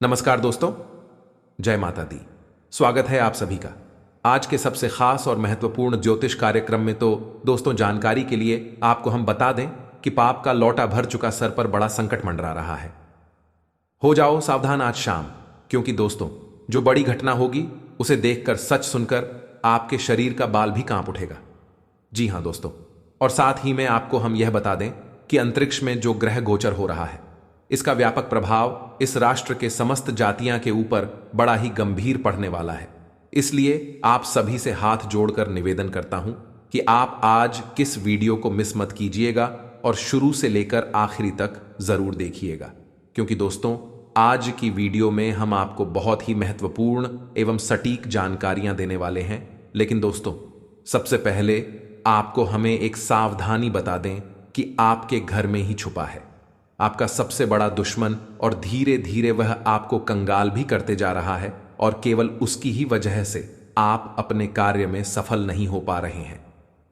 नमस्कार दोस्तों, जय माता दी। स्वागत है आप सभी का आज के सबसे खास और महत्वपूर्ण ज्योतिष कार्यक्रम में। तो दोस्तों, जानकारी के लिए आपको हम बता दें कि पाप का लौटा भर चुका सर पर बड़ा संकट मंडरा रहा है। हो जाओ सावधान आज शाम, क्योंकि दोस्तों, जो बड़ी घटना होगी उसे देखकर, सच सुनकर आपके शरीर का बाल भी कांप उठेगा। जी हां दोस्तों, और साथ ही में आपको हम यह बता दें कि अंतरिक्ष में जो ग्रह गोचर हो रहा है, इसका व्यापक प्रभाव इस राष्ट्र के समस्त जातियां के ऊपर बड़ा ही गंभीर पड़ने वाला है। इसलिए आप सभी से हाथ जोड़कर निवेदन करता हूं कि आप आज किस वीडियो को मिस मत कीजिएगा और शुरू से लेकर आखिरी तक जरूर देखिएगा, क्योंकि दोस्तों, आज की वीडियो में हम आपको बहुत ही महत्वपूर्ण एवं सटीक जानकारियां देने वाले हैं। लेकिन दोस्तों, सबसे पहले आपको हमें एक सावधानी बता दें कि आपके घर में ही छुपा है आपका सबसे बड़ा दुश्मन, और धीरे धीरे वह आपको कंगाल भी करते जा रहा है, और केवल उसकी ही वजह से आप अपने कार्य में सफल नहीं हो पा रहे हैं।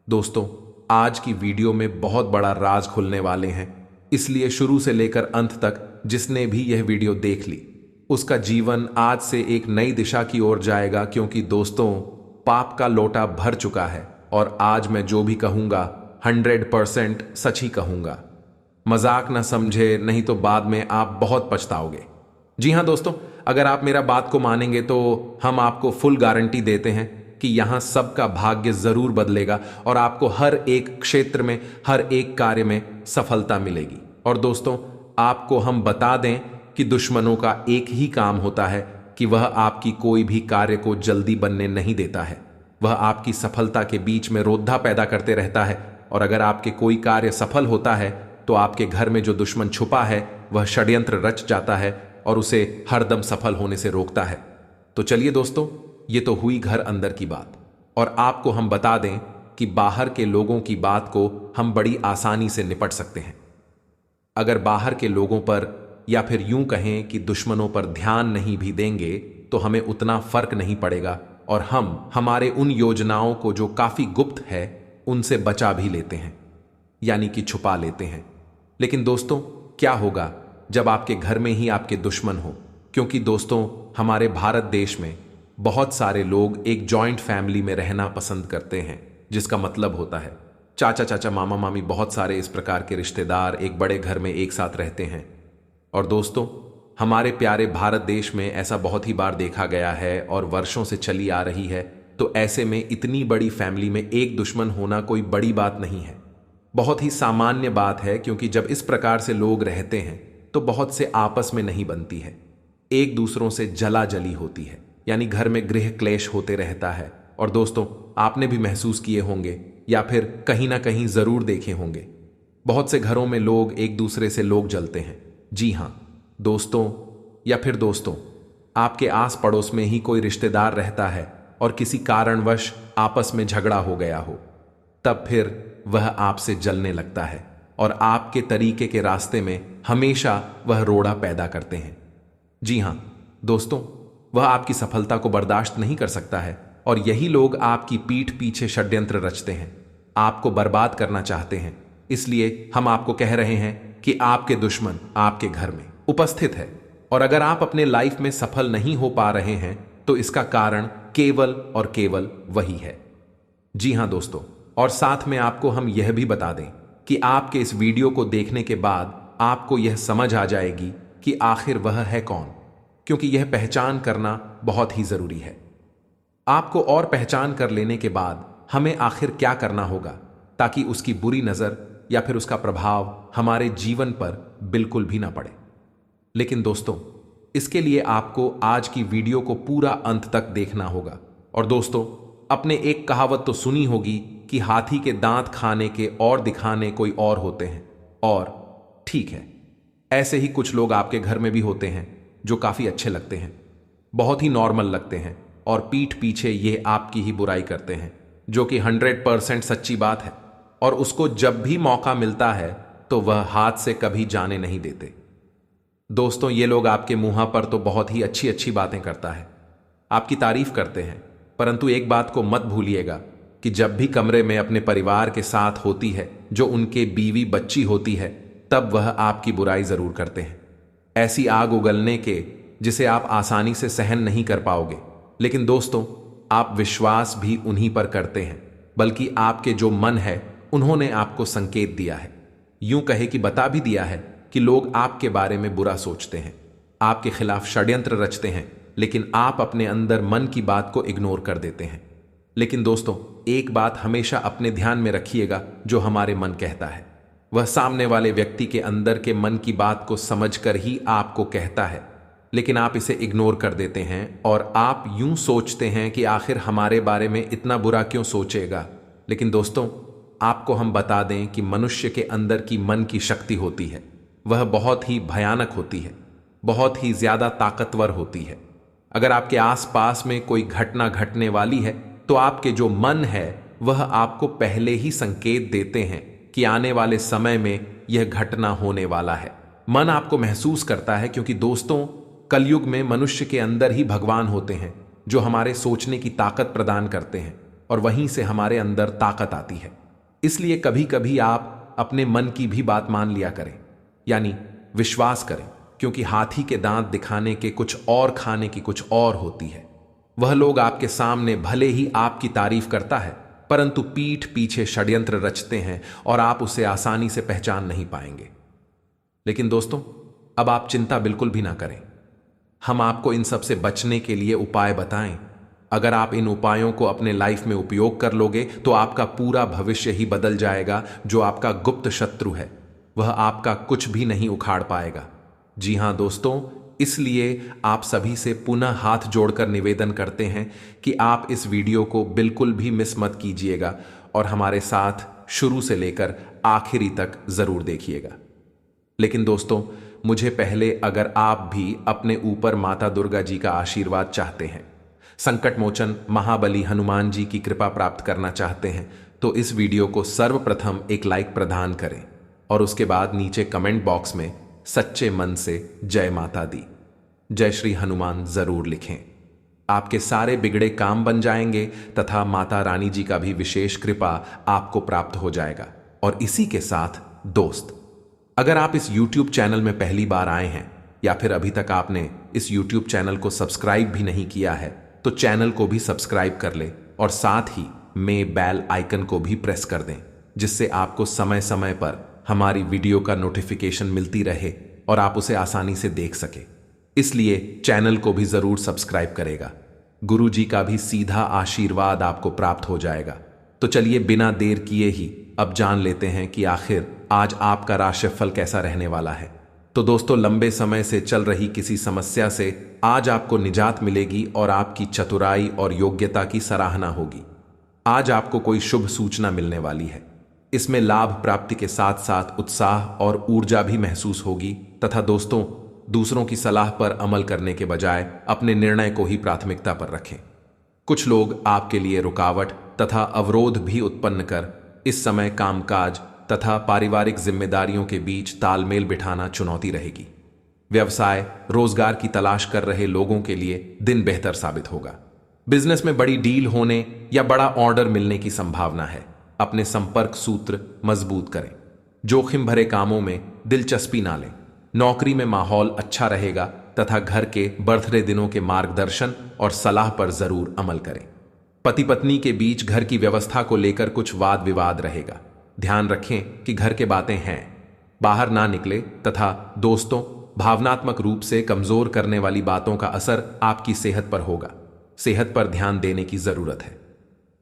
दोस्तों, आज की वीडियो में बहुत बड़ा राज खुलने वाले हैं, इसलिए शुरू से लेकर अंत तक जिसने भी यह वीडियो देख ली, उसका जीवन आज से एक नई दिशा की ओर जाएगा। क्योंकि दोस्तों, पाप का लोटा भर चुका है, और आज मैं जो भी कहूंगा 100% सच ही कहूंगा। मजाक ना समझे, नहीं तो बाद में आप बहुत पछताओगे। जी हां दोस्तों, अगर आप मेरा बात को मानेंगे तो हम आपको फुल गारंटी देते हैं कि यहां सबका भाग्य जरूर बदलेगा और आपको हर एक क्षेत्र में, हर एक कार्य में सफलता मिलेगी। और दोस्तों, आपको हम बता दें कि दुश्मनों का एक ही काम होता है कि वह आपकी कोई भी कार्य को जल्दी बनने नहीं देता है। वह आपकी सफलता के बीच में रोधा पैदा करते रहता है, और अगर आपके कोई कार्य सफल होता है तो आपके घर में जो दुश्मन छुपा है वह षड्यंत्र रच जाता है और उसे हरदम सफल होने से रोकता है। तो चलिए दोस्तों, ये तो हुई घर अंदर की बात, और आपको हम बता दें कि बाहर के लोगों की बात को हम बड़ी आसानी से निपट सकते हैं। अगर बाहर के लोगों पर, या फिर यूं कहें कि दुश्मनों पर ध्यान नहीं भी देंगे तो हमें उतना फर्क नहीं पड़ेगा, और हम हमारे उन योजनाओं को जो काफी गुप्त है उनसे बचा भी लेते हैं, यानी कि छुपा लेते हैं। लेकिन दोस्तों, क्या होगा जब आपके घर में ही आपके दुश्मन हो? क्योंकि दोस्तों, हमारे भारत देश में बहुत सारे लोग एक जॉइंट फैमिली में रहना पसंद करते हैं, जिसका मतलब होता है चाचा चाचा, मामा मामी, बहुत सारे इस प्रकार के रिश्तेदार एक बड़े घर में एक साथ रहते हैं। और दोस्तों, हमारे प्यारे भारत देश में ऐसा बहुत ही बार देखा गया है और वर्षों से चली आ रही है। तो ऐसे में इतनी बड़ी फैमिली में एक दुश्मन होना कोई बड़ी बात नहीं है, बहुत ही सामान्य बात है। क्योंकि जब इस प्रकार से लोग रहते हैं तो बहुत से आपस में नहीं बनती है, एक दूसरों से जला जली होती है, यानी घर में गृह क्लेश होते रहता है। और दोस्तों, आपने भी महसूस किए होंगे या फिर कहीं ना कहीं जरूर देखे होंगे, बहुत से घरों में लोग एक दूसरे से लोग जलते हैं। जी हां दोस्तों, या फिर दोस्तों, आपके आस पड़ोस में ही कोई रिश्तेदार रहता है और किसी कारणवश आपस में झगड़ा हो गया हो, तब फिर वह आपसे जलने लगता है और आपके तरीके के रास्ते में हमेशा वह रोड़ा पैदा करते हैं। जी हां दोस्तों, वह आपकी सफलता को बर्दाश्त नहीं कर सकता है, और यही लोग आपकी पीठ पीछे षड्यंत्र रचते हैं, आपको बर्बाद करना चाहते हैं। इसलिए हम आपको कह रहे हैं कि आपके दुश्मन आपके घर में उपस्थित है, और अगर आप अपने लाइफ में सफल नहीं हो पा रहे हैं तो इसका कारण केवल और केवल वही है। जी हां दोस्तों, और साथ में आपको हम यह भी बता दें कि आपके इस वीडियो को देखने के बाद आपको यह समझ आ जाएगी कि आखिर वह है कौन, क्योंकि यह पहचान करना बहुत ही जरूरी है। आपको और पहचान कर लेने के बाद हमें आखिर क्या करना होगा ताकि उसकी बुरी नजर या फिर उसका प्रभाव हमारे जीवन पर बिल्कुल भी ना पड़े। लेकिन दोस्तों, इसके लिए आपको आज की वीडियो को पूरा अंत तक देखना होगा। और दोस्तों, अपने एक कहावत तो सुनी होगी कि हाथी के दांत खाने के और दिखाने कोई और होते हैं। और ठीक है, ऐसे ही कुछ लोग आपके घर में भी होते हैं जो काफी अच्छे लगते हैं, बहुत ही नॉर्मल लगते हैं, और पीठ पीछे ये आपकी ही बुराई करते हैं, जो कि 100% सच्ची बात है। और उसको जब भी मौका मिलता है तो वह हाथ से कभी जाने नहीं देते। दोस्तों, ये लोग आपके मुंह पर तो बहुत ही अच्छी अच्छी बातें करता है, आपकी तारीफ करते हैं, परंतु एक बात को मत भूलिएगा कि जब भी कमरे में अपने परिवार के साथ होती है, जो उनके बीवी बच्ची होती है, तब वह आपकी बुराई जरूर करते हैं। ऐसी आग उगलने के जिसे आप आसानी से सहन नहीं कर पाओगे। लेकिन दोस्तों, आप विश्वास भी उन्हीं पर करते हैं, बल्कि आपके जो मन है उन्होंने आपको संकेत दिया है। यूं कहे कि बता भी दिया है कि लोग आपके बारे में बुरा सोचते हैं, आपके खिलाफ षड्यंत्र रचते हैं, लेकिन आप अपने अंदर मन की बात को इग्नोर कर देते हैं। लेकिन दोस्तों, एक बात हमेशा अपने ध्यान में रखिएगा, जो हमारे मन कहता है वह सामने वाले व्यक्ति के अंदर के मन की बात को समझकर ही आपको कहता है, लेकिन आप इसे इग्नोर कर देते हैं और आप यूं सोचते हैं कि आखिर हमारे बारे में इतना बुरा क्यों सोचेगा। लेकिन दोस्तों, आपको हम बता दें कि मनुष्य के अंदर की मन की शक्ति होती है, वह बहुत ही भयानक होती है, बहुत ही ज्यादा ताकतवर होती है। अगर आपके आसपास में कोई घटना घटने वाली है तो आपके जो मन है वह आपको पहले ही संकेत देते हैं कि आने वाले समय में यह घटना होने वाला है। मन आपको महसूस करता है, क्योंकि दोस्तों, कलयुग में मनुष्य के अंदर ही भगवान होते हैं जो हमारे सोचने की ताकत प्रदान करते हैं और वहीं से हमारे अंदर ताकत आती है। इसलिए कभी कभी आप अपने मन की भी बात मान लिया करें, यानी विश्वास करें, क्योंकि हाथी के दांत दिखाने के कुछ और खाने की कुछ और होती है। वह लोग आपके सामने भले ही आपकी तारीफ करता है, परंतु पीठ पीछे षड्यंत्र रचते हैं और आप उसे आसानी से पहचान नहीं पाएंगे। लेकिन दोस्तों, अब आप चिंता बिल्कुल भी ना करें, हम आपको इन सब से बचने के लिए उपाय बताएं। अगर आप इन उपायों को अपने लाइफ में उपयोग कर लोगे तो आपका पूरा भविष्य ही बदल जाएगा। जो आपका गुप्त शत्रु है वह आपका कुछ भी नहीं उखाड़ पाएगा। जी हां दोस्तों, इसलिए आप सभी से पुनः हाथ जोड़कर निवेदन करते हैं कि आप इस वीडियो को बिल्कुल भी मिस मत कीजिएगा और हमारे साथ शुरू से लेकर आखिरी तक जरूर देखिएगा। लेकिन दोस्तों, मुझे पहले, अगर आप भी अपने ऊपर माता दुर्गा जी का आशीर्वाद चाहते हैं, संकट मोचन महाबली हनुमान जी की कृपा प्राप्त करना चाहते हैं, तो इस वीडियो को सर्वप्रथम एक लाइक प्रदान करें और उसके बाद नीचे कमेंट बॉक्स में सच्चे मन से जय माता दी, जय श्री हनुमान जरूर लिखें। आपके सारे बिगड़े काम बन जाएंगे तथा माता रानी जी का भी विशेष कृपा आपको प्राप्त हो जाएगा। और इसी के साथ दोस्त, अगर आप इस YouTube चैनल में पहली बार आए हैं या फिर अभी तक आपने इस YouTube चैनल को सब्सक्राइब भी नहीं किया है, तो चैनल को भी सब्सक्राइब कर ले और साथ ही में बेल आइकन को भी प्रेस कर दें, जिससे आपको समय समय पर हमारी वीडियो का नोटिफिकेशन मिलती रहे और आप उसे आसानी से देख सके। इसलिए चैनल को भी जरूर सब्सक्राइब करेगा। गुरु जी का भी सीधा आशीर्वाद आपको प्राप्त हो जाएगा। तो चलिए बिना देर किए ही अब जान लेते हैं कि आखिर आज आपका राशिफल कैसा रहने वाला है। तो दोस्तों, लंबे समय से चल रही किसी समस्या से आज आपको निजात मिलेगी और आपकी चतुराई और योग्यता की सराहना होगी। आज आपको कोई शुभ सूचना मिलने वाली है। इसमें लाभ प्राप्ति के साथ साथ उत्साह और ऊर्जा भी महसूस होगी तथा दोस्तों, दूसरों की सलाह पर अमल करने के बजाय अपने निर्णय को ही प्राथमिकता पर रखें। कुछ लोग आपके लिए रुकावट तथा अवरोध भी उत्पन्न कर इस समय कामकाज तथा पारिवारिक जिम्मेदारियों के बीच तालमेल बिठाना चुनौती रहेगी। व्यवसाय, रोजगार की तलाश कर रहे लोगों के लिए दिन बेहतर साबित होगा। बिजनेस में बड़ी डील होने या बड़ा ऑर्डर मिलने की संभावना है। अपने संपर्क सूत्र मजबूत करें। जोखिम भरे कामों में दिलचस्पी ना लें। नौकरी में माहौल अच्छा रहेगा तथा घर के बर्थडे दिनों के मार्गदर्शन और सलाह पर जरूर अमल करें। पति पत्नी के बीच घर की व्यवस्था को लेकर कुछ वाद विवाद रहेगा। ध्यान रखें कि घर के बातें हैं, बाहर ना निकले तथा दोस्तों, भावनात्मक रूप से कमजोर करने वाली बातों का असर आपकी सेहत पर होगा। सेहत पर ध्यान देने की जरूरत है।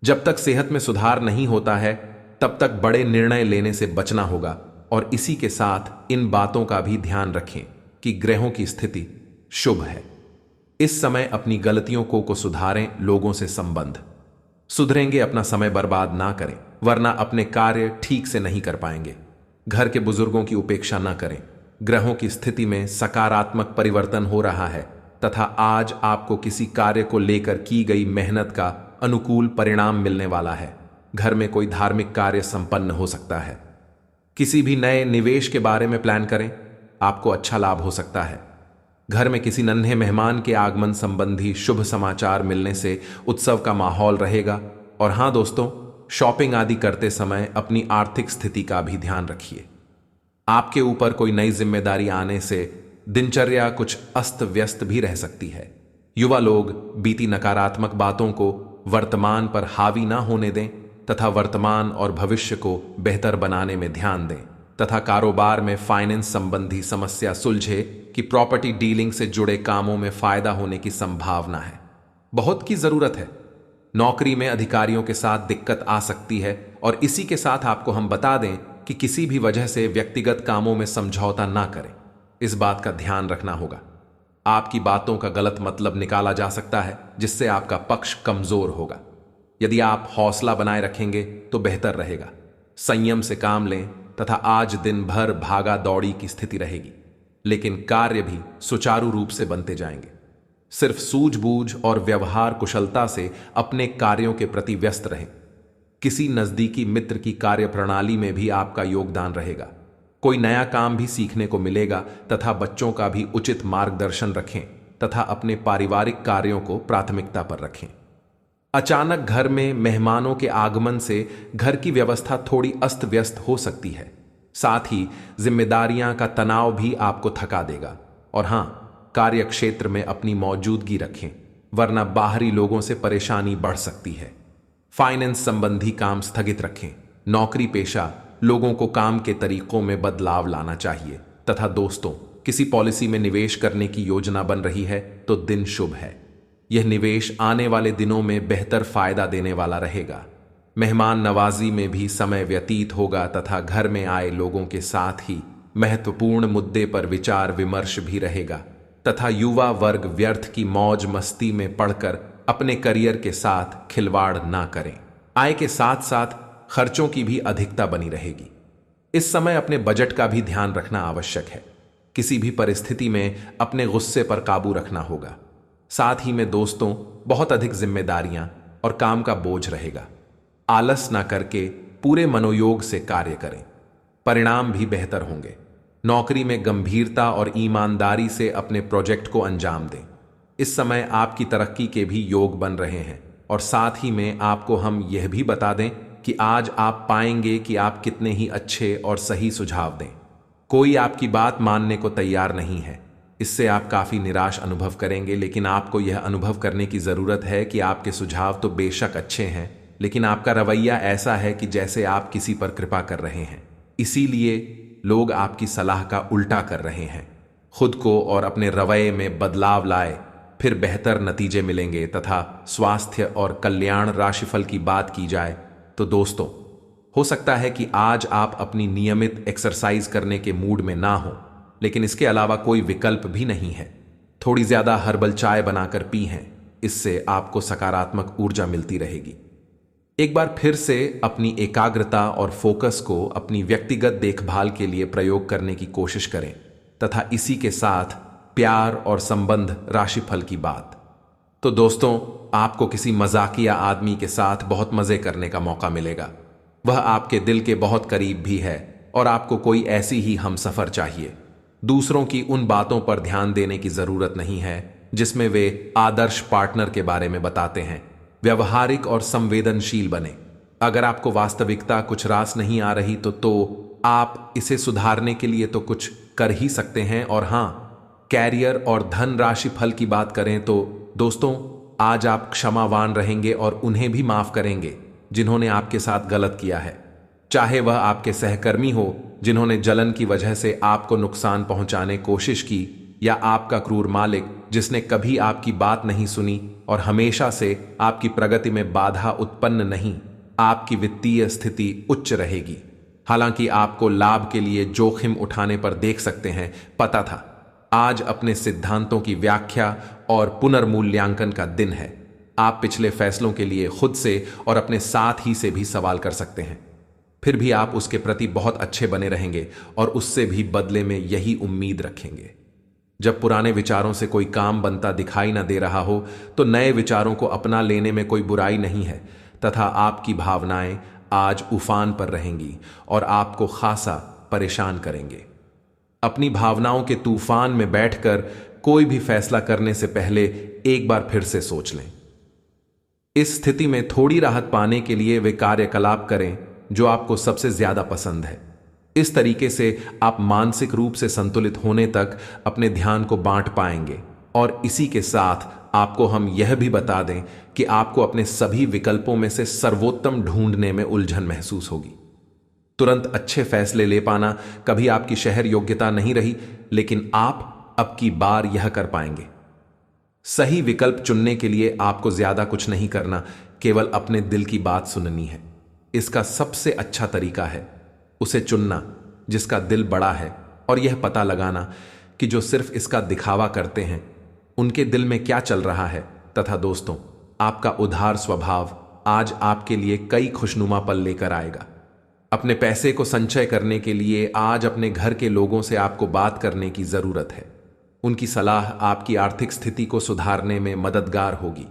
जब तक सेहत में सुधार नहीं होता है तब तक बड़े निर्णय लेने से बचना होगा। और इसी के साथ इन बातों का भी ध्यान रखें कि ग्रहों की स्थिति शुभ है। इस समय अपनी गलतियों को सुधारें। लोगों से संबंध सुधरेंगे। अपना समय बर्बाद ना करें, वरना अपने कार्य ठीक से नहीं कर पाएंगे। घर के बुजुर्गों की उपेक्षा ना करें। ग्रहों की स्थिति में सकारात्मक परिवर्तन हो रहा है तथा आज आपको किसी कार्य को लेकर की गई मेहनत का अनुकूल परिणाम मिलने वाला है। घर में कोई धार्मिक कार्य संपन्न हो सकता है। किसी भी नए निवेश के बारे में प्लान करें, आपको अच्छा लाभ हो सकता है। घर में किसी नन्हे मेहमान के आगमन संबंधी शुभ समाचार मिलने से उत्सव का माहौल रहेगा। और हां दोस्तों, शॉपिंग आदि करते समय अपनी आर्थिक स्थिति का भी ध्यान रखिए। आपके ऊपर कोई नई जिम्मेदारी आने से दिनचर्या कुछ अस्त व्यस्त भी रह सकती है। युवा लोग बीती नकारात्मक बातों को वर्तमान पर हावी ना होने दें तथा वर्तमान और भविष्य को बेहतर बनाने में ध्यान दें तथा कारोबार में फाइनेंस संबंधी समस्या सुलझे कि प्रॉपर्टी डीलिंग से जुड़े कामों में फायदा होने की संभावना है। बहुत की जरूरत है। नौकरी में अधिकारियों के साथ दिक्कत आ सकती है और इसी के साथ आपको हम बता दें कि किसी भी वजह से व्यक्तिगत कामों में समझौता ना करें। इस बात का ध्यान रखना होगा। आपकी बातों का गलत मतलब निकाला जा सकता है जिससे आपका पक्ष कमजोर होगा। यदि आप हौसला बनाए रखेंगे तो बेहतर रहेगा। संयम से काम लें तथा आज दिन भर भागा दौड़ी की स्थिति रहेगी, लेकिन कार्य भी सुचारू रूप से बनते जाएंगे। सिर्फ सूझबूझ और व्यवहार कुशलता से अपने कार्यों के प्रति व्यस्त रहें। किसी नजदीकी मित्र की कार्य प्रणाली में भी आपका योगदान रहेगा। कोई नया काम भी सीखने को मिलेगा तथा बच्चों का भी उचित मार्गदर्शन रखें तथा अपने पारिवारिक कार्यों को प्राथमिकता पर रखें। अचानक घर में मेहमानों के आगमन से घर की व्यवस्था थोड़ी अस्त व्यस्त हो सकती है। साथ ही जिम्मेदारियां का तनाव भी आपको थका देगा। और हां, कार्य क्षेत्र में अपनी मौजूदगी रखें, वरना बाहरी लोगों से परेशानी बढ़ सकती है। फाइनेंस संबंधी काम स्थगित रखें। नौकरी पेशा लोगों को काम के तरीकों में बदलाव लाना चाहिए तथा दोस्तों, किसी पॉलिसी में निवेश करने की योजना बन रही है तो दिन शुभ है। यह निवेश आने वाले दिनों में बेहतर फायदा देने वाला रहेगा। मेहमान नवाजी में भी समय व्यतीत होगा तथा घर में आए लोगों के साथ ही महत्वपूर्ण मुद्दे पर विचार विमर्श भी रहेगा तथा युवा वर्ग व्यर्थ की मौज मस्ती में पड़कर अपने करियर के साथ खिलवाड़ ना करें। आय के साथ साथ खर्चों की भी अधिकता बनी रहेगी। इस समय अपने बजट का भी ध्यान रखना आवश्यक है। किसी भी परिस्थिति में अपने गुस्से पर काबू रखना होगा। साथ ही में दोस्तों, बहुत अधिक जिम्मेदारियां और काम का बोझ रहेगा। आलस ना करके पूरे मनोयोग से कार्य करें, परिणाम भी बेहतर होंगे। नौकरी में गंभीरता और ईमानदारी से अपने प्रोजेक्ट को अंजाम दें। इस समय आपकी तरक्की के भी योग बन रहे हैं और साथ ही में आपको हम यह भी बता दें कि आज आप पाएंगे कि आप कितने ही अच्छे और सही सुझाव दें। कोई आपकी बात मानने को तैयार नहीं है। इससे आप काफी निराश अनुभव करेंगे, लेकिन आपको यह अनुभव करने की जरूरत है कि आपके सुझाव तो बेशक अच्छे हैं, लेकिन आपका रवैया ऐसा है कि जैसे आप किसी पर कृपा कर रहे हैं। इसीलिए लोग आपकी सलाह का उल्टा कर रहे हैं। खुद को और अपने रवैये में बदलाव लाए, फिर बेहतर नतीजे मिलेंगे। तथा स्वास्थ्य और कल्याण राशिफल की बात की जाए तो दोस्तों, हो सकता है कि आज आप अपनी नियमित एक्सरसाइज करने के मूड में ना हो, लेकिन इसके अलावा कोई विकल्प भी नहीं है। थोड़ी ज्यादा हर्बल चाय बनाकर पी हैं, इससे आपको सकारात्मक ऊर्जा मिलती रहेगी। एक बार फिर से अपनी एकाग्रता और फोकस को अपनी व्यक्तिगत देखभाल के लिए प्रयोग करने की कोशिश करें तथा इसी के साथ प्यार और संबंध राशिफल की बात। तो दोस्तों, आपको किसी मजाकिया आदमी के साथ बहुत मजे करने का मौका मिलेगा। वह आपके दिल के बहुत करीब भी है और आपको कोई ऐसी ही हमसफर चाहिए। दूसरों की उन बातों पर ध्यान देने की जरूरत नहीं है जिसमें वे आदर्श पार्टनर के बारे में बताते हैं। व्यवहारिक और संवेदनशील बने। अगर आपको वास्तविकता कुछ रास नहीं आ रही तो आप इसे सुधारने के लिए तो कुछ कर ही सकते हैं। और हां, कैरियर और धन राशि फल की बात करें तो दोस्तों, आज आप क्षमावान रहेंगे और उन्हें भी माफ करेंगे जिन्होंने आपके साथ गलत किया है। चाहे वह आपके सहकर्मी हो जिन्होंने जलन की वजह से आपको नुकसान पहुंचाने कोशिश की, या आपका क्रूर मालिक जिसने कभी आपकी बात नहीं सुनी और हमेशा से आपकी प्रगति में बाधा उत्पन्न नहीं। आपकी वित्तीय स्थिति उच्च रहेगी। हालांकि आपको लाभ के लिए जोखिम उठाने पर देख सकते हैं, पता था। आज अपने सिद्धांतों की व्याख्या और पुनर्मूल्यांकन का दिन है। आप पिछले फैसलों के लिए खुद से और अपने साथ ही से भी सवाल कर सकते हैं। फिर भी आप उसके प्रति बहुत अच्छे बने रहेंगे और उससे भी बदले में यही उम्मीद रखेंगे। जब पुराने विचारों से कोई काम बनता दिखाई न दे रहा हो तो नए विचारों को अपना लेने में कोई बुराई नहीं है तथा आपकी भावनाएं आज उफान पर रहेंगी और आपको खासा परेशान करेंगे। अपनी भावनाओं के तूफान में बैठकर कोई भी फैसला करने से पहले एक बार फिर से सोच लें। इस स्थिति में थोड़ी राहत पाने के लिए वे कार्यकलाप करें जो आपको सबसे ज्यादा पसंद है। इस तरीके से आप मानसिक रूप से संतुलित होने तक अपने ध्यान को बांट पाएंगे। और इसी के साथ आपको हम यह भी बता दें कि आपको अपने सभी विकल्पों में से सर्वोत्तम ढूंढने में उलझन महसूस होगी। तुरंत अच्छे फैसले ले पाना कभी आपकी शहर योग्यता नहीं रही, लेकिन आप अब की बार यह कर पाएंगे। सही विकल्प चुनने के लिए आपको ज्यादा कुछ नहीं करना, केवल अपने दिल की बात सुननी है। इसका सबसे अच्छा तरीका है उसे चुनना जिसका दिल बड़ा है, और यह पता लगाना कि जो सिर्फ इसका दिखावा करते हैं उनके दिल में क्या चल रहा है। तथा दोस्तों, आपका उदार स्वभाव आज आपके लिए कई खुशनुमा पल लेकर आएगा। अपने पैसे को संचय करने के लिए आज अपने घर के लोगों से आपको बात करने की जरूरत है। उनकी सलाह आपकी आर्थिक स्थिति को सुधारने में मददगार होगी।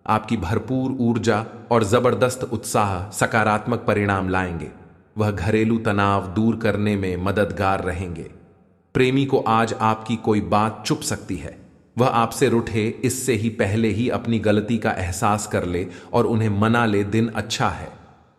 आपकी भरपूर ऊर्जा और जबरदस्त उत्साह सकारात्मक परिणाम लाएंगे। वह घरेलू तनाव दूर करने में मददगार रहेंगे। प्रेमी को आज आपकी कोई बात चुप सकती है। वह आपसे रूठे इससे ही पहले ही अपनी गलती का एहसास कर ले और उन्हें मना ले। दिन अच्छा है।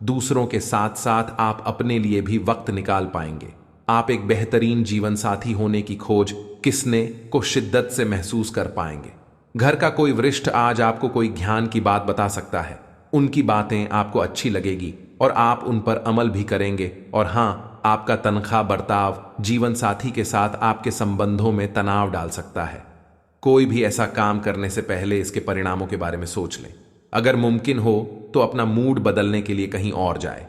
दूसरों के साथ साथ आप अपने लिए भी वक्त निकाल पाएंगे। आप एक बेहतरीन जीवन साथी होने की खोज किसने को शिद्दत से महसूस कर पाएंगे। घर का कोई वरिष्ठ आज आपको कोई ज्ञान की बात बता सकता है। उनकी बातें आपको अच्छी लगेगी और आप उन पर अमल भी करेंगे। और हाँ, आपका तनख्वाह बर्ताव जीवन साथी के साथ आपके संबंधों में तनाव डाल सकता है। कोई भी ऐसा काम करने से पहले इसके परिणामों के बारे में सोच लें। अगर मुमकिन हो तो अपना मूड बदलने के लिए कहीं और जाए।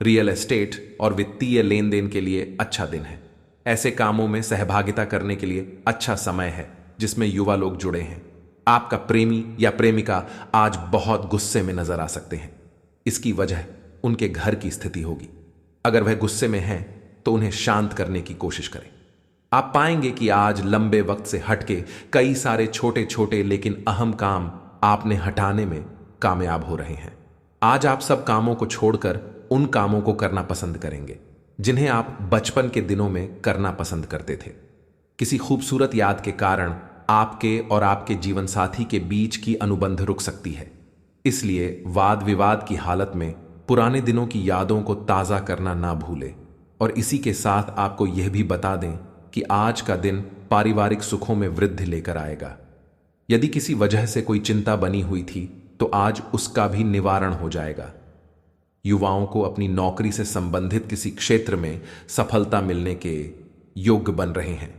रियल एस्टेट और वित्तीय लेन देन के लिए अच्छा दिन है। ऐसे कामों में सहभागिता करने के लिए अच्छा समय है जिसमें युवा लोग जुड़े हैं। आपका प्रेमी या प्रेमिका आज बहुत गुस्से में नजर आ सकते हैं। इसकी वजह उनके घर की स्थिति होगी। अगर वह गुस्से में हैं तो उन्हें शांत करने की कोशिश करें। आप पाएंगे कि आज लंबे वक्त से हटके कई सारे छोटे छोटे लेकिन अहम काम आपने हटाने में कामयाब हो रहे हैं। आज आप सब कामों को छोड़कर उन कामों को करना पसंद करेंगे जिन्हें आप बचपन के दिनों में करना पसंद करते थे। किसी खूबसूरत याद के कारण आपके और आपके जीवन साथी के बीच की अनुबंध रुक सकती है। इसलिए वाद विवाद की हालत में पुराने दिनों की यादों को ताज़ा करना ना भूलें। और इसी के साथ आपको यह भी बता दें कि आज का दिन पारिवारिक सुखों में वृद्धि लेकर आएगा। यदि किसी वजह से कोई चिंता बनी हुई थी तो आज उसका भी निवारण हो जाएगा। युवाओं को अपनी नौकरी से संबंधित किसी क्षेत्र में सफलता मिलने के योग्य बन रहे हैं।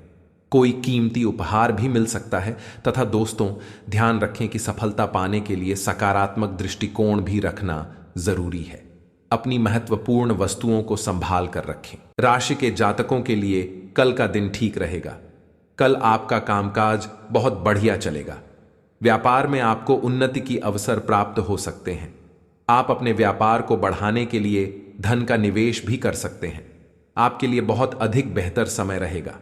कोई कीमती उपहार भी मिल सकता है। तथा दोस्तों, ध्यान रखें कि सफलता पाने के लिए सकारात्मक दृष्टिकोण भी रखना जरूरी है। अपनी महत्वपूर्ण वस्तुओं को संभाल कर रखें। राशि के जातकों के लिए कल का दिन ठीक रहेगा। कल आपका कामकाज बहुत बढ़िया चलेगा। व्यापार में आपको उन्नति की अवसर प्राप्त हो सकते हैं। आप अपने व्यापार को बढ़ाने के लिए धन का निवेश भी कर सकते हैं। आपके लिए बहुत अधिक बेहतर समय रहेगा।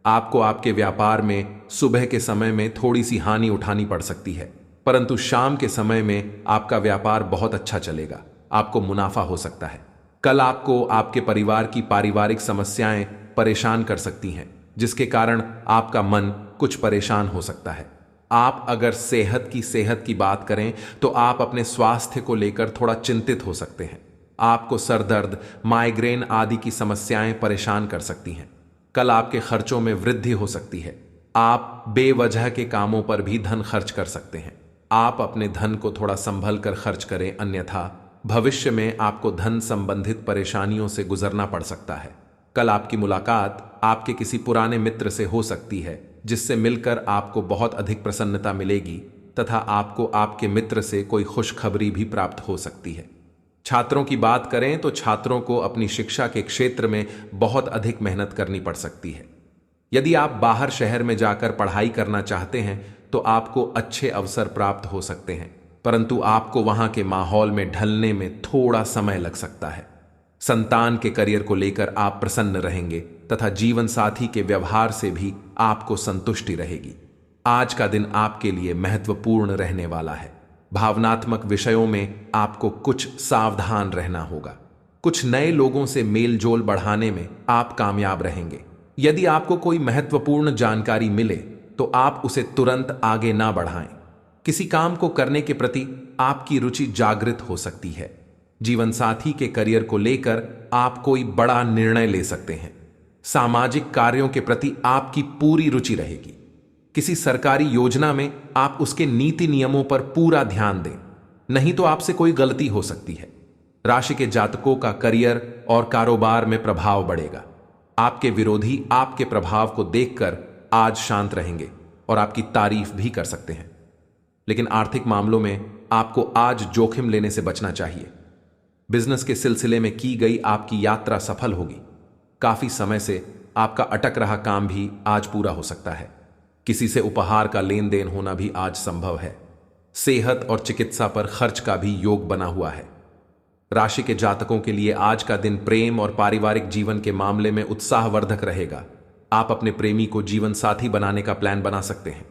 आपको आपके व्यापार में सुबह के समय में थोड़ी सी हानि उठानी पड़ सकती है, परंतु शाम के समय में आपका व्यापार बहुत अच्छा चलेगा। आपको मुनाफा हो सकता है। कल आपको आपके परिवार की पारिवारिक समस्याएं परेशान कर सकती हैं, जिसके कारण आपका मन कुछ परेशान हो सकता है। आप अगर सेहत की बात करें तो आप अपने स्वास्थ्य को लेकर थोड़ा चिंतित हो सकते हैं। आपको सर दर्द, माइग्रेन आदि की समस्याएं परेशान कर सकती हैं। कल आपके खर्चों में वृद्धि हो सकती है। आप बेवजह के कामों पर भी धन खर्च कर सकते हैं। आप अपने धन को थोड़ा संभल कर खर्च करें, अन्यथा भविष्य में आपको धन संबंधित परेशानियों से गुजरना पड़ सकता है। कल आपकी मुलाकात आपके किसी पुराने मित्र से हो सकती है, जिससे मिलकर आपको बहुत अधिक प्रसन्नता मिलेगी तथा आपको आपके मित्र से कोई खुशखबरी भी प्राप्त हो सकती है। छात्रों की बात करें तो छात्रों को अपनी शिक्षा के क्षेत्र में बहुत अधिक मेहनत करनी पड़ सकती है। यदि आप बाहर शहर में जाकर पढ़ाई करना चाहते हैं तो आपको अच्छे अवसर प्राप्त हो सकते हैं, परंतु आपको वहां के माहौल में ढलने में थोड़ा समय लग सकता है। संतान के करियर को लेकर आप प्रसन्न रहेंगे तथा जीवन साथी के व्यवहार से भी आपको संतुष्टि रहेगी। आज का दिन आपके लिए महत्वपूर्ण रहने वाला है। भावनात्मक विषयों में आपको कुछ सावधान रहना होगा। कुछ नए लोगों से मेलजोल बढ़ाने में आप कामयाब रहेंगे। यदि आपको कोई महत्वपूर्ण जानकारी मिले तो आप उसे तुरंत आगे ना बढ़ाएं। किसी काम को करने के प्रति आपकी रुचि जागृत हो सकती है। जीवन साथी के करियर को लेकर आप कोई बड़ा निर्णय ले सकते हैं। सामाजिक कार्यों के प्रति आपकी पूरी रुचि रहेगी। किसी सरकारी योजना में आप उसके नीति नियमों पर पूरा ध्यान दें, नहीं तो आपसे कोई गलती हो सकती है। राशि के जातकों का करियर और कारोबार में प्रभाव बढ़ेगा। आपके विरोधी आपके प्रभाव को देखकर आज शांत रहेंगे और आपकी तारीफ भी कर सकते हैं। लेकिन आर्थिक मामलों में आपको आज जोखिम लेने से बचना चाहिए। बिजनेस के सिलसिले में की गई आपकी यात्रा सफल होगी। काफी समय से आपका अटक रहा काम भी आज पूरा हो सकता है। किसी से उपहार का लेन देन होना भी आज संभव है। सेहत और चिकित्सा पर खर्च का भी योग बना हुआ है। राशि के जातकों के लिए आज का दिन प्रेम और पारिवारिक जीवन के मामले में उत्साहवर्धक रहेगा। आप अपने प्रेमी को जीवन साथी बनाने का प्लान बना सकते हैं।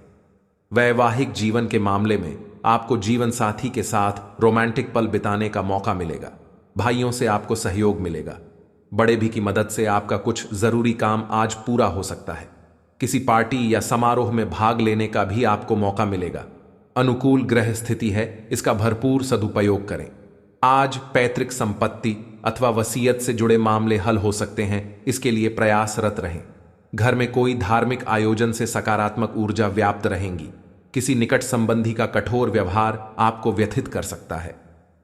वैवाहिक जीवन के मामले में आपको जीवन साथी के साथ रोमांटिक पल बिताने का मौका मिलेगा। भाइयों से आपको सहयोग मिलेगा। बड़े भी की मदद से आपका कुछ जरूरी काम आज पूरा हो सकता है। किसी पार्टी या समारोह में भाग लेने का भी आपको मौका मिलेगा। अनुकूल ग्रह स्थिति है, इसका भरपूर सदुपयोग करें। आज पैतृक संपत्ति अथवा वसीयत से जुड़े मामले हल हो सकते हैं, इसके लिए प्रयासरत रहें। घर में कोई धार्मिक आयोजन से सकारात्मक ऊर्जा व्याप्त रहेंगी। किसी निकट संबंधी का कठोर व्यवहार आपको व्यथित कर सकता है।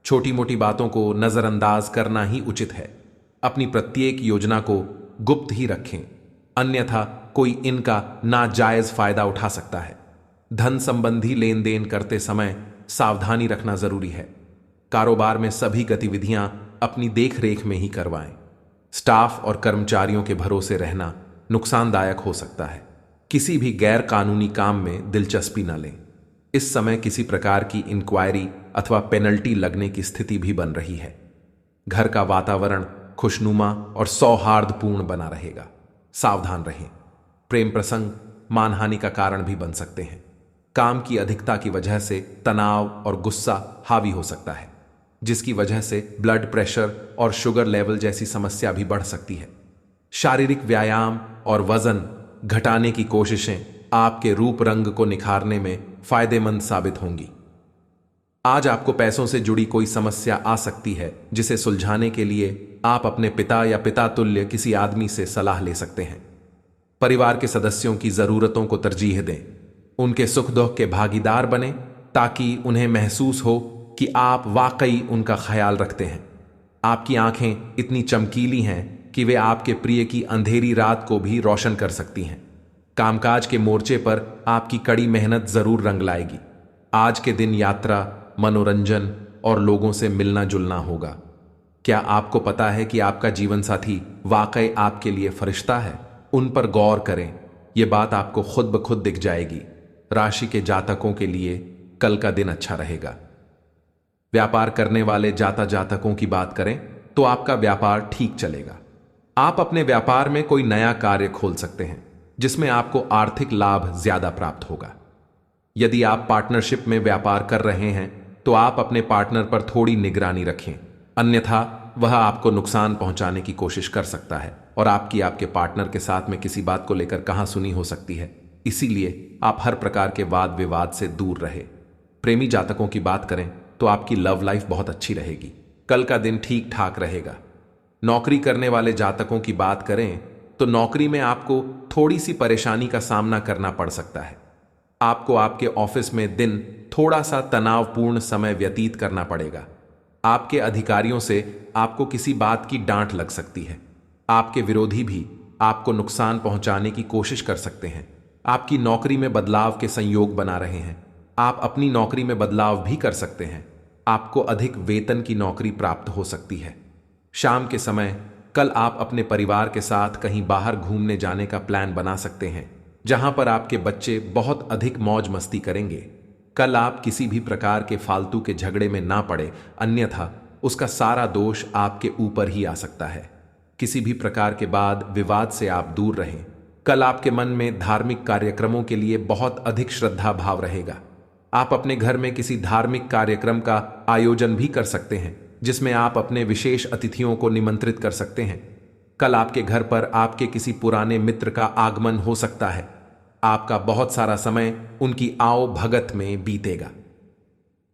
छोटी मोटी बातों को नजरअंदाज करना ही उचित है। अपनी प्रत्येक योजना को गुप्त ही रखें, अन्यथा कोई इनका नाजायज फायदा उठा सकता है। धन संबंधी लेन देन करते समय सावधानी रखना जरूरी है। कारोबार में सभी गतिविधियां अपनी देखरेख में ही करवाएं। स्टाफ और कर्मचारियों के भरोसे रहना नुकसानदायक हो सकता है। किसी भी गैर कानूनी काम में दिलचस्पी न लें। इस समय किसी प्रकार की इंक्वायरी अथवा पेनल्टी लगने की स्थिति भी बन रही है। घर का वातावरण खुशनुमा और सौहार्दपूर्ण बना रहेगा। सावधान रहें। प्रेम प्रसंग मानहानि का कारण भी बन सकते हैं। काम की अधिकता की वजह से तनाव और गुस्सा हावी हो सकता है, जिसकी वजह से ब्लड प्रेशर और शुगर लेवल जैसी समस्या भी बढ़ सकती है। शारीरिक व्यायाम और वजन घटाने की कोशिशें आपके रूप रंग को निखारने में फायदेमंद साबित होंगी। आज आपको पैसों से जुड़ी कोई समस्या आ सकती है, जिसे सुलझाने के लिए आप अपने पिता या पिता तुल्य किसी आदमी से सलाह ले सकते हैं। परिवार के सदस्यों की जरूरतों को तरजीह दें। उनके सुख दुख के भागीदार बने, ताकि उन्हें महसूस हो कि आप वाकई उनका ख्याल रखते हैं। आपकी आंखें इतनी चमकीली हैं कि वे आपके प्रिय की अंधेरी रात को भी रोशन कर सकती हैं। कामकाज के मोर्चे पर आपकी कड़ी मेहनत जरूर रंग लाएगी। आज के दिन यात्रा, मनोरंजन और लोगों से मिलना जुलना होगा। क्या आपको पता है कि आपका जीवन साथी वाकई आपके लिए फरिश्ता है? उन पर गौर करें, यह बात आपको खुद ब खुद दिख जाएगी। राशि के जातकों के लिए कल का दिन अच्छा रहेगा। व्यापार करने वाले जातकों की बात करें तो आपका व्यापार ठीक चलेगा। आप अपने व्यापार में कोई नया कार्य खोल सकते हैं, जिसमें आपको आर्थिक लाभ ज्यादा प्राप्त होगा। यदि आप पार्टनरशिप में व्यापार कर रहे हैं तो आप अपने पार्टनर पर थोड़ी निगरानी रखें, अन्यथा वह आपको नुकसान पहुंचाने की कोशिश कर सकता है और आपके पार्टनर के साथ में किसी बात को लेकर कहासुनी हो सकती है। इसीलिए आप हर प्रकार के वाद विवाद से दूर रहे। प्रेमी जातकों की बात करें तो आपकी लव लाइफ बहुत अच्छी रहेगी। कल का दिन ठीक ठाक रहेगा। नौकरी करने वाले जातकों की बात करें तो नौकरी में आपको थोड़ी सी परेशानी का सामना करना पड़ सकता है। आपको आपके ऑफिस में दिन थोड़ा सा तनावपूर्ण समय व्यतीत करना पड़ेगा। आपके अधिकारियों से आपको किसी बात की डांट लग सकती है। आपके विरोधी भी आपको नुकसान पहुंचाने की कोशिश कर सकते हैं। आपकी नौकरी में बदलाव के संयोग बना रहे हैं। आप अपनी नौकरी में बदलाव भी कर सकते हैं। आपको अधिक वेतन की नौकरी प्राप्त हो सकती है। शाम के समय कल आप अपने परिवार के साथ कहीं बाहर घूमने जाने का प्लान बना सकते हैं, जहां पर आपके बच्चे बहुत अधिक मौज मस्ती करेंगे। कल आप किसी भी प्रकार के फालतू के झगड़े में ना पड़े, अन्यथा उसका सारा दोष आपके ऊपर ही आ सकता है। किसी भी प्रकार के वाद विवाद से आप दूर रहें। कल आपके मन में धार्मिक कार्यक्रमों के लिए बहुत अधिक श्रद्धा भाव रहेगा। आप अपने घर में किसी धार्मिक कार्यक्रम का आयोजन भी कर सकते हैं, जिसमें आप अपने विशेष अतिथियों को निमंत्रित कर सकते हैं। कल आपके घर पर आपके किसी पुराने मित्र का आगमन हो सकता है। आपका बहुत सारा समय उनकी आओ भगत में बीतेगा।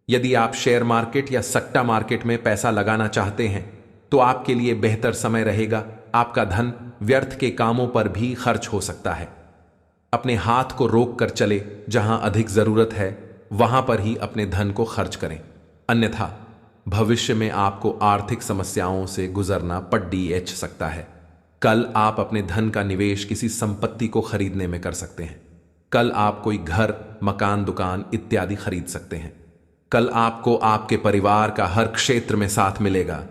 यदि आप शेयर मार्केट या सट्टा मार्केट में पैसा लगाना चाहते हैं तो आपके लिए बेहतर समय रहेगा। आपका धन व्यर्थ के कामों पर भी खर्च हो सकता है। अपने हाथ को रोक कर चले, जहां अधिक जरूरत है वहां पर ही अपने धन को खर्च करें, अन्यथा भविष्य में आपको आर्थिक समस्याओं से गुजरना पड़ सकता है। कल आप अपने धन का निवेश किसी संपत्ति को खरीदने में कर सकते हैं। कल आप कोई घर, मकान, दुकान इत्यादि खरीद सकते हैं। कल आपको आपके परिवार का हर क्षेत्र में साथ मिलेगा,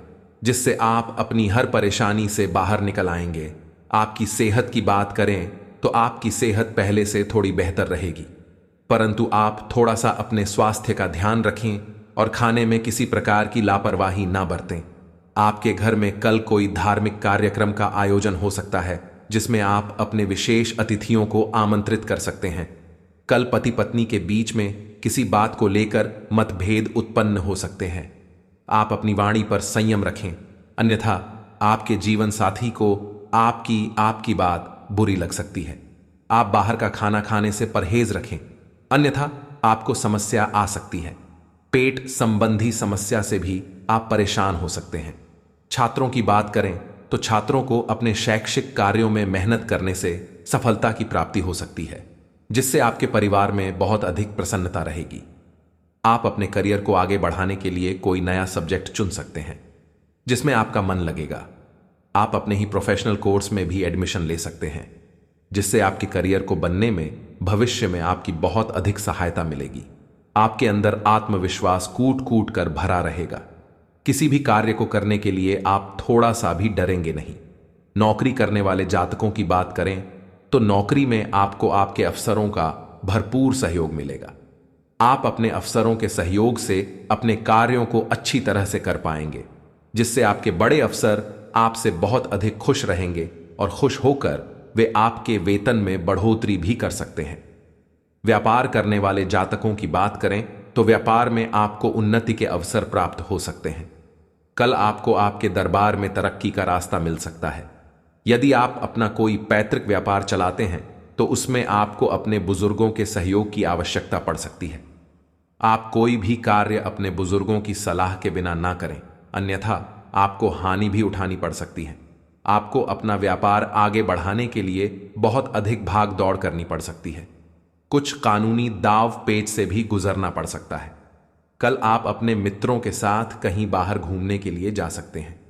जिससे आप अपनी हर परेशानी से बाहर निकल आएंगे। आपकी सेहत की बात करें तो आपकी सेहत पहले से थोड़ी बेहतर रहेगी, परंतु आप थोड़ा सा अपने स्वास्थ्य का ध्यान रखें और खाने में किसी प्रकार की लापरवाही ना बरतें। आपके घर में कल कोई धार्मिक कार्यक्रम का आयोजन हो सकता है, जिसमें आप अपने विशेष अतिथियों को आमंत्रित कर सकते हैं। कल पति पत्नी के बीच में किसी बात को लेकर मतभेद उत्पन्न हो सकते हैं। आप अपनी वाणी पर संयम रखें, अन्यथा आपके जीवन साथी को आपकी बात बुरी लग सकती है। आप बाहर का खाना खाने से परहेज रखें, अन्यथा आपको समस्या आ सकती है। पेट संबंधी समस्या से भी आप परेशान हो सकते हैं। छात्रों की बात करें तो छात्रों को अपने शैक्षिक कार्यों में मेहनत करने से सफलता की प्राप्ति हो सकती है, जिससे आपके परिवार में बहुत अधिक प्रसन्नता रहेगी। आप अपने करियर को आगे बढ़ाने के लिए कोई नया सब्जेक्ट चुन सकते हैं, जिसमें आपका मन लगेगा। आप अपने ही प्रोफेशनल कोर्स में भी एडमिशन ले सकते हैं, जिससे आपके करियर को बनने में भविष्य में आपकी बहुत अधिक सहायता मिलेगी। आपके अंदर आत्मविश्वास कूट कूट कर भरा रहेगा। किसी भी कार्य को करने के लिए आप थोड़ा सा भी डरेंगे नहीं। नौकरी करने वाले जातकों की बात करें तो नौकरी में आपको आपके अफसरों का भरपूर सहयोग मिलेगा। आप अपने अफसरों के सहयोग से अपने कार्यों को अच्छी तरह से कर पाएंगे, जिससे आपके बड़े अफसर आपसे बहुत अधिक खुश रहेंगे और खुश होकर वे आपके वेतन में बढ़ोतरी भी कर सकते हैं। व्यापार करने वाले जातकों की बात करें तो व्यापार में आपको उन्नति के अवसर प्राप्त हो सकते हैं। कल आपको आपके दरबार में तरक्की का रास्ता मिल सकता है। यदि आप अपना कोई पैतृक व्यापार चलाते हैं तो उसमें आपको अपने बुजुर्गों के सहयोग की आवश्यकता पड़ सकती है। आप कोई भी कार्य अपने बुजुर्गों की सलाह के बिना ना करें, अन्यथा आपको हानि भी उठानी पड़ सकती है। आपको अपना व्यापार आगे बढ़ाने के लिए बहुत अधिक भाग दौड़ करनी पड़ सकती है। कुछ कानूनी दाव पेच से भी गुजरना पड़ सकता है। कल आप अपने मित्रों के साथ कहीं बाहर घूमने के लिए जा सकते हैं।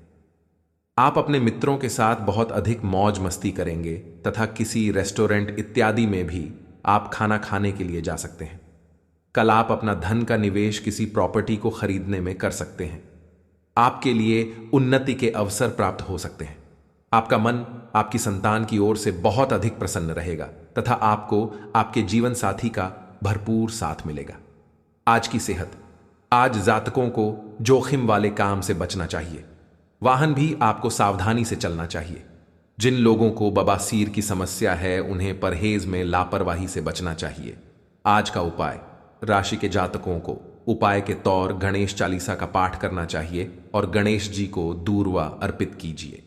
आप अपने मित्रों के साथ बहुत अधिक मौज मस्ती करेंगे तथा किसी रेस्टोरेंट इत्यादि में भी आप खाना खाने के लिए जा सकते हैं। कल आप अपना धन का निवेश किसी प्रॉपर्टी को खरीदने में कर सकते हैं। आपके लिए उन्नति के अवसर प्राप्त हो सकते हैं। आपका मन आपकी संतान की ओर से बहुत अधिक प्रसन्न रहेगा तथा आपको आपके जीवन साथी का भरपूर साथ मिलेगा। आज की सेहत। आज जातकों को जोखिम वाले काम से बचना चाहिए। वाहन भी आपको सावधानी से चलना चाहिए। जिन लोगों को बवासीर की समस्या है उन्हें परहेज में लापरवाही से बचना चाहिए। आज का उपाय। राशि के जातकों को उपाय के तौर गणेश चालीसा का पाठ करना चाहिए और गणेश जी को दूर्वा अर्पित कीजिए।